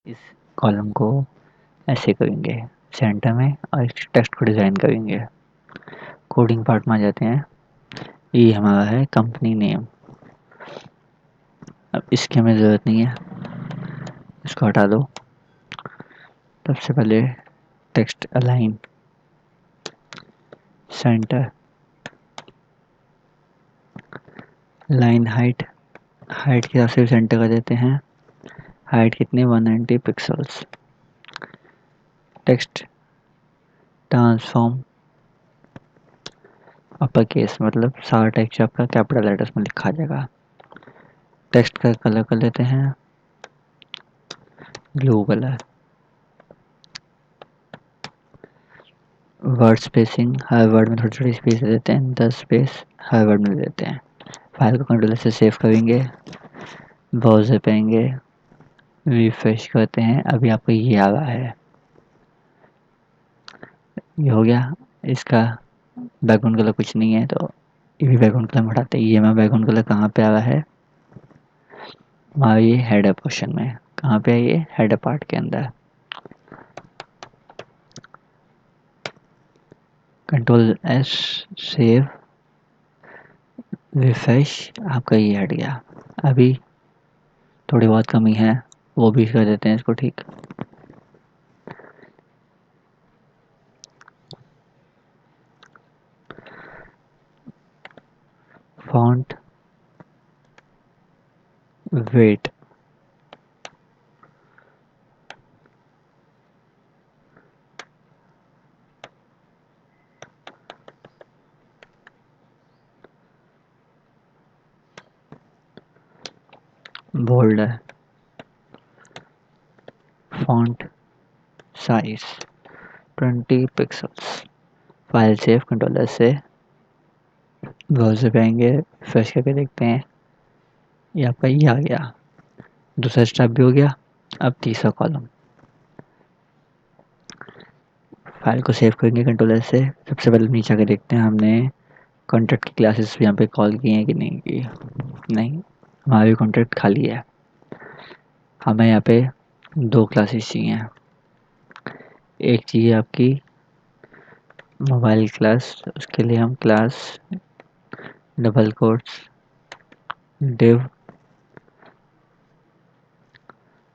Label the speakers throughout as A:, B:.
A: इस कॉलम को ऐसे करेंगे सेंटर में और इस टेक्स्ट को डिज़ाइन करेंगे। कोडिंग पार्ट में आ जाते हैं। ये हमारा है कंपनी नेम। अब इसकी हमें ज़रूरत नहीं है, इसको हटा दो। सबसे पहले text align centre, line height height के हिसाब से सेंटर कर देते हैं। हाइट कितनी 190 pixels. Text transform upper case, मतलब सारा टेक्स्ट आपका कैपिटल लेटर्स में लिखा जाएगा। टेक्स्ट का कलर कर लेते हैं ब्लू कलर। वर्ड स्पेसिंग, हर वर्ड में थोड़ी थोड़ी स्पेस दे देते हैं, 10 स्पेस हर वर्ड में दे देते हैं। फाइल को कंट्रोल से सेव करेंगे, ब्राउज़र पे आएंगे, रिफ्रेश करते हैं। अभी आपको ये आ रहा है, ये हो गया। इसका बैकग्राउंड कलर कुछ नहीं है तो ये भी बैकग्राउंड कलर हटाते हैं। ये हमारा बैकग्राउंड कलर कहाँ पे आ रहा है, हमारा ये हेडर पोर्शन में। कहाँ पे है ये, हेडर पार्ट के अंदर। कंट्रोल एस सेव रिफ्रेश, आपका ये हट गया। अभी थोड़ी बहुत कमी है, वो भी कर देते हैं इसको ठीक। फॉन्ट वेट, बोल्ड है। Font size 20 pixels. File save, control S से ब्राउज़र पे आएंगे, फ्रेश करके देखते हैं। ये आपका ये आ गया, दूसरा स्टेप भी हो गया। अब तीसरा कॉलम, फाइल को सेव करेंगे कंट्रोल एस से। सबसे पहले नीचे आके देखते हैं हमने कॉन्टैक्ट की क्लासेस यहाँ पे कॉल की हैं कि नहीं की। नहीं, हमारी कॉन्टैक्ट खाली है। हमें यहाँ पे दो क्लासेस चाहिए। एक चाहिए आपकी मोबाइल क्लास, उसके लिए हम class double quotes div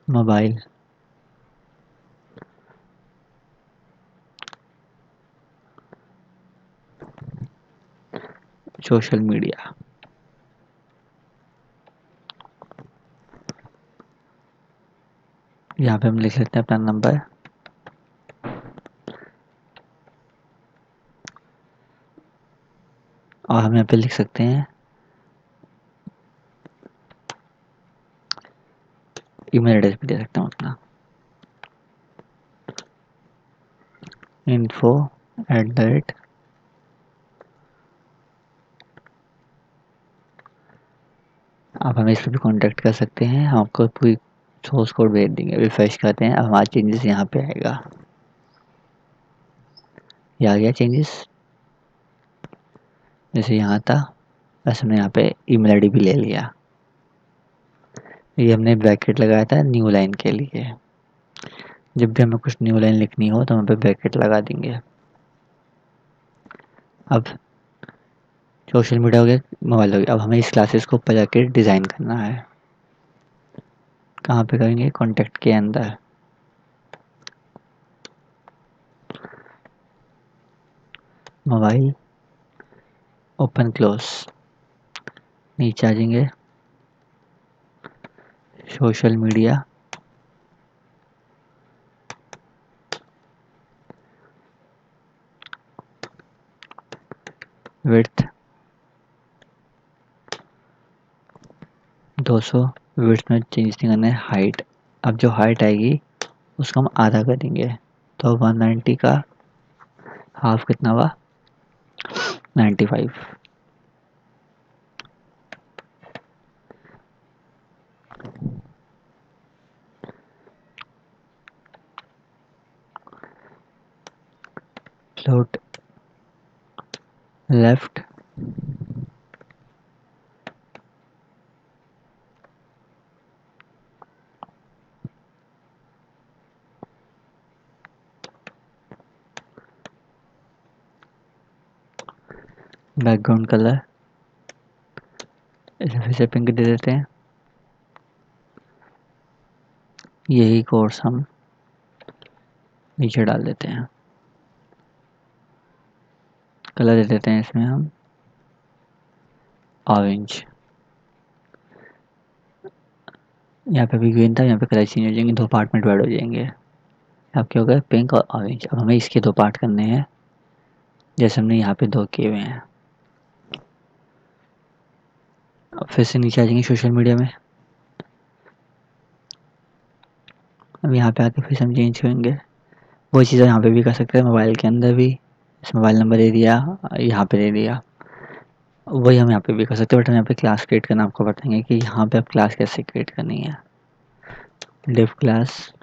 A: mobile social media. यहाँ पे हम लिख लेते हैं अपना नंबर। और हम यहाँ पे लिख सकते हैं ईमेल एड्रेस भी दे सकते हैं अपना, info@। आप हमें इस पर भी कॉन्टैक्ट कर सकते हैं। हम आपको पूरी सोर्स कोड भेज देंगे। रिफ्रेश करते हैं, अब हमारा चेंजेस यहाँ पे आएगा। ये आ गया चेंजेस, जैसे यहाँ था बस हमने यहाँ पे ईमेल आईडी भी ले लिया। ये हमने ब्रैकेट लगाया था न्यू लाइन के लिए। जब भी हमें कुछ न्यू लाइन लिखनी हो तो हम पे ब्रैकेट लगा देंगे। अब सोशल मीडिया हो गया, मोबाइल हो गया। अब हमें इस क्लासेस को ऊपर जाके डिज़ाइन करना है। कहाँ पे करेंगे, कॉन्टैक्ट के अंदर। मोबाइल ओपन क्लोज, नीचे आ जाएंगे सोशल मीडिया, विड्थ 200, विड्थ में चेंज नहीं करना है। हाइट, अब जो हाइट आएगी उसको हम आधा कर देंगे, तो 190 का हाफ कितना हुआ, 95। फ्लोट लेफ्ट, बैकग्राउंड कलर इसे फिर से पिंक दे देते हैं। यही कोर्स हम नीचे डाल देते हैं। कलर दे देते हैं इसमें हम ऑरेंज। यहाँ पे भी ग्रीन था, यहाँ पे कलर चेंज हो जाएंगे, 2 पार्ट में डिवाइड हो जाएंगे। अब क्या हो गया, पिंक और ऑरेंज। अब हमें इसके 2 पार्ट करने हैं, जैसे हमने यहाँ पे 2 किए हुए हैं। अब फिर से नीचे आ जाएंगे सोशल मीडिया में। अब यहाँ पे आके फिर से हम चेंज करेंगे। वो चीज़ें यहाँ पे भी कर सकते हैं, मोबाइल के अंदर भी। इस मोबाइल नंबर दे दिया, यहाँ पे दे दिया। वही हम यहाँ पे भी कर सकते हैं, बट हम यहाँ पे क्लास क्रिएट करना आपको बताएंगे कि यहाँ पे आप क्लास कैसे क्रिएट करनी है। Div class,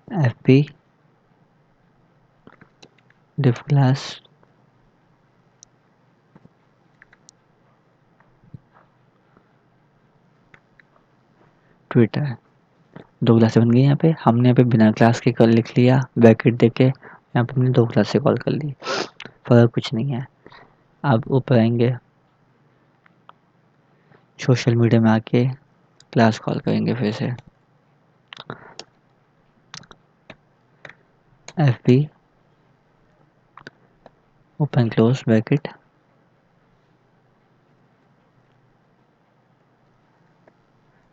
A: F P div class Twitter. 2 क्लासें बन गई यहाँ पे। हमने यहाँ पे बिना क्लास के कॉल लिख लिया, ब्रैकेट दे के यहाँ पे हमने 2 क्लास से कॉल कर ली, फ़र्क कुछ नहीं है। अब ऊपर आएंगे, सोशल मीडिया में आके क्लास कॉल करेंगे फिर से। F P open close bracket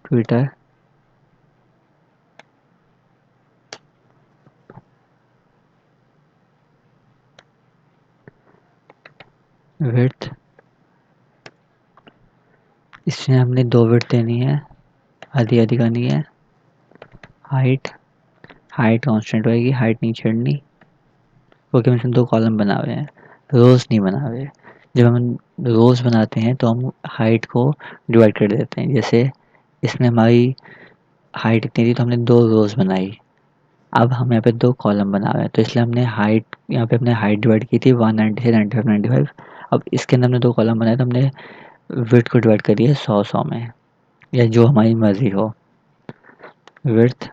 A: Twitter width. इसमें हमने 2 विड्थ देनी है, आधी आधी करनी है। हाइट, हाइट कांस्टेंट रहेगी, हाइट नहीं छेड़नी, क्योंकि हम इसमें 2 कॉलम बना हुए हैं, रोज नहीं बना हुए। जब हम रोज बनाते हैं तो हम हाइट को डिवाइड कर देते हैं। जैसे इसमें हमारी हाइट इतनी थी तो हमने 2 रोज बनाई। अब हम यहाँ पे 2 कॉलम बना रहे हैं, तो इसलिए हमने हाइट, यहाँ पे हमने हाइट डिवाइड की थी 190 से 95 95। अब इसके अंदर हमने 2 कॉलम बनाए, तो हमने विड्थ को डिवाइड करी है 100 100 में, या जो हमारी मर्जी हो। विड्थ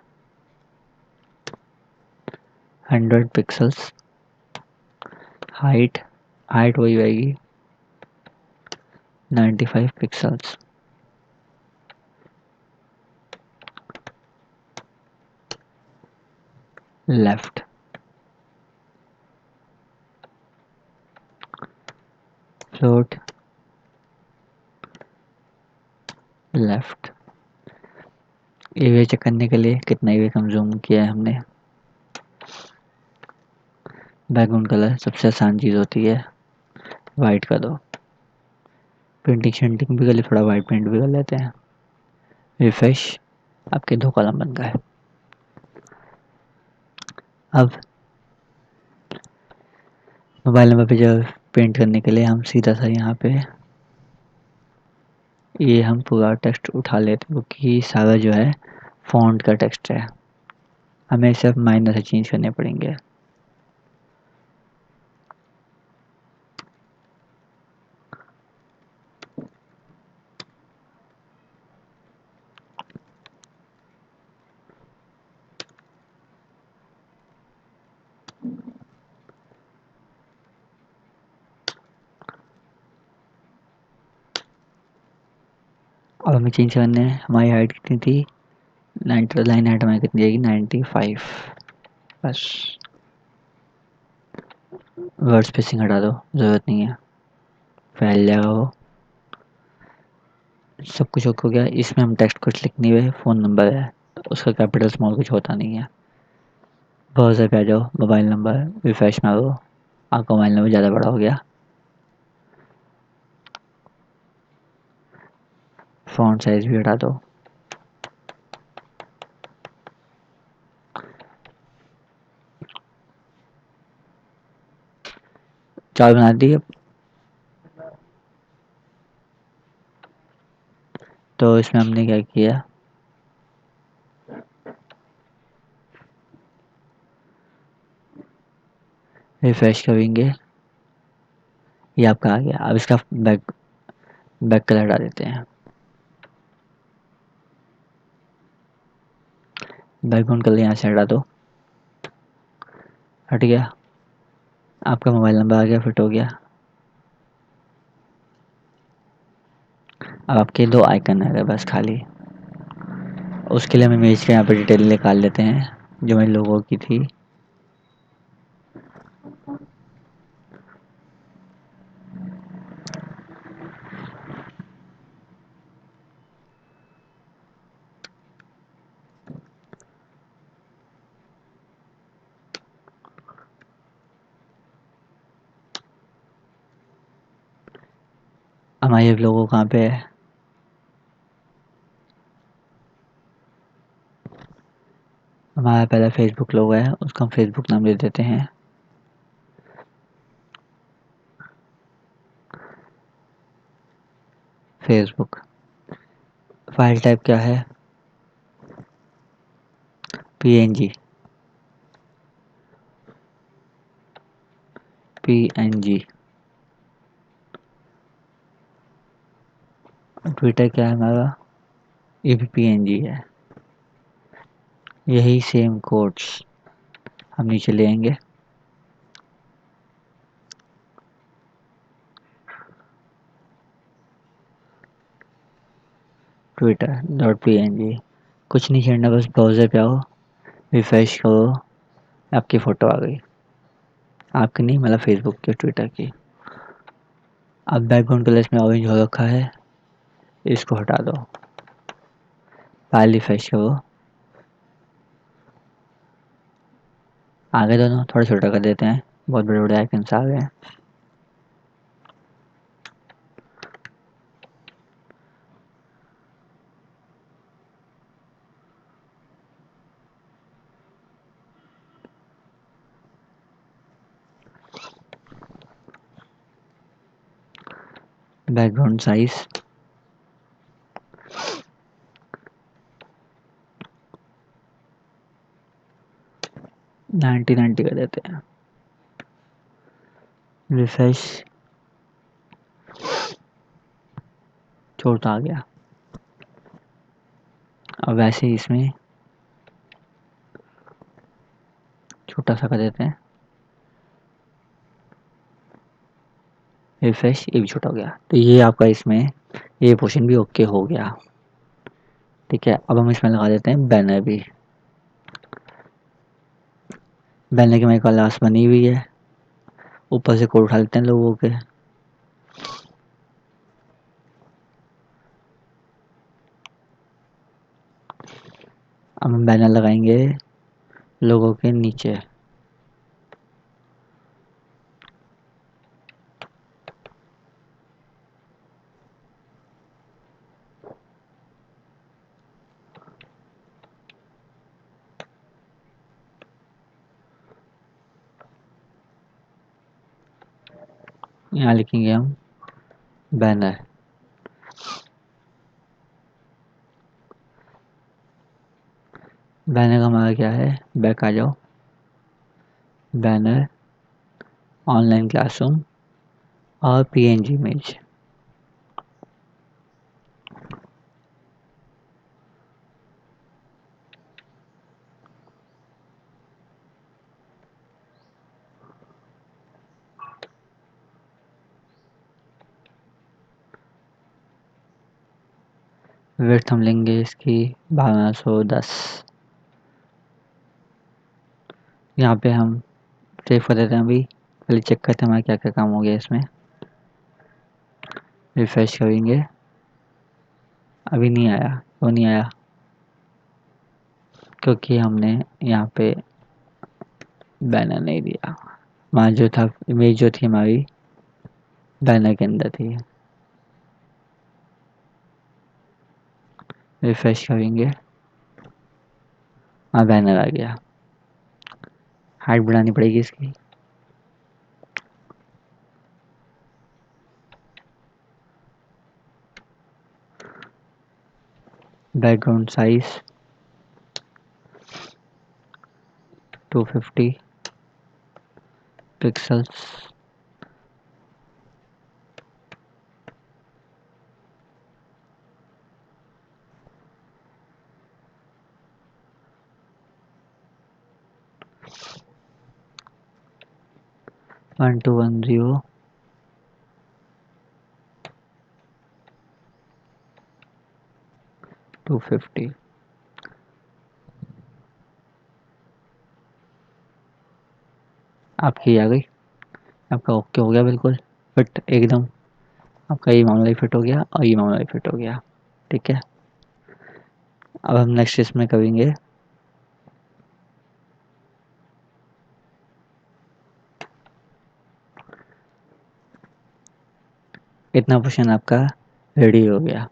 A: 100 पिक्सल्स, हाइट, हाइट वही रहेगी 95 pixels. Left, float, left. Area check करने के लिए कितना एरिया कम जूम किया है हमने। बैकग्राउंड कलर सबसे आसान चीज़ होती है, वाइट कर दो। पेंटिंग शेंटिंग भी कर ले, थोड़ा वाइट पेंट भी कर लेते हैं। रिफ्रेश, आपके 2 कॉलम बन गए। अब मोबाइल नंबर पे जब पेंट करने के लिए हम सीधा सा यहाँ पे ये हम पूरा टेक्स्ट उठा लेते हैं, क्योंकि सारा जो है फॉन्ट का टेक्स्ट है, हमें सिर्फ माइनर से चेंज करने पड़ेंगे। अब हमें चेंज करने हैं, हमारी हाइट कितनी थी 90, लाइन हाइट हमारी कितनी जाएगी 95। बस वर्ड स्पेसिंग हटा दो, ज़रूरत नहीं है, फैल जाएगा वो। सब कुछ ओके हो गया। इसमें हम टेक्स्ट कुछ लिख नहीं हुए, फ़ोन नंबर है तो उसका कैपिटल स्मॉल कुछ होता नहीं है। ब्राउज़र पे आ जाओ, मोबाइल नंबर रिफ्रेश मारो, आपका मोबाइल नंबर ज़्यादा बड़ा हो गया। फ़ॉन्ट साइज़ भी हटा दो। चार बना दी। तो इसमें हमने क्या किया, रिफ्रेश करेंगे, ये आपका आ गया। अब इसका बैक बैक कलर हटा देते हैं। बैकग्राउंड कलर यहाँ से हटा दो, हट गया। आपका मोबाइल नंबर आ गया, फिट हो गया। अब आपके दो आइकन आ गए बस खाली। उसके लिए हम इमेज के यहाँ पे डिटेल निकाल लेते हैं जो मेरे लोगों की थी। हमारे लोगो कहाँ पे है? हमारा पहला फेसबुक लोगो है, उसका हम फेसबुक नाम दे देते हैं। फेसबुक। फाइल टाइप क्या है? पीएनजी। पीएनजी। ट्विटर क्या है हमारा? ये भी पीएनजी है। यही सेम कोड्स हम नीचे ले आएंगे। Twitter dot PNG. कुछ नहीं करना, बस ब्राउज़र पे आओ, रिफ्रेश करो, आपकी फ़ोटो आ गई। आपकी नहीं, मतलब फेसबुक की, ट्विटर की। अब बैकग्राउंड कलर इसमें ऑरेंज हो रखा है, इसको हटा दो। फाइल रिफ्रेश करो, आगे दोनों थोड़ा छोटा कर देते हैं, बहुत बड़े बड़े आइकन्स आ गए हैं। बैकग्राउंड साइज 90 कर देते हैं। रिफ्रेश, छोटा आ गया। अब वैसे ही इसमें छोटा सा कर देते हैं। रिफ्रेश, ये भी छोटा हो गया। तो ये आपका इसमें ये पोर्शन भी ओके हो गया। ठीक है, अब हम इसमें लगा देते हैं बैनर भी। बैनर की हमारी क्लास बनी हुई है, ऊपर से कोड उठा लेते हैं लोगों के। अब हम बैनर लगाएंगे लोगों के नीचे। यहाँ लिखेंगे हम बैनर। बैनर का हमारा क्या है? बैक आ जाओ, बैनर, ऑनलाइन क्लासरूम और पीएनजी इमेज। विड्थ हम लेंगे इसकी 1210। यहाँ पे हम सेव कर देते हैं। अभी पहले चेक करते हैं हमारा क्या क्या काम हो गया इसमें। रिफ्रेश करेंगे, अभी नहीं आया। क्यों नहीं आया? क्योंकि हमने यहाँ पे बैनर नहीं दिया। वहाँ जो था इमेज जो थी हमारी बैनर के अंदर थी। रिफ्रेश करेंगे, हाँ बैनर आ गया। हाइट बढ़ानी पड़ेगी इसकी। Background size 250 pixels. 1210 250। आपकी आ गई, आपका ओके हो गया, बिल्कुल फिट एकदम। आपका ये मामला भी फिट हो गया और ये मामला भी फिट हो गया। ठीक है, अब हम नेक्स्ट इसमें करेंगे इतना पोर्शन आपका रेडी हो गया।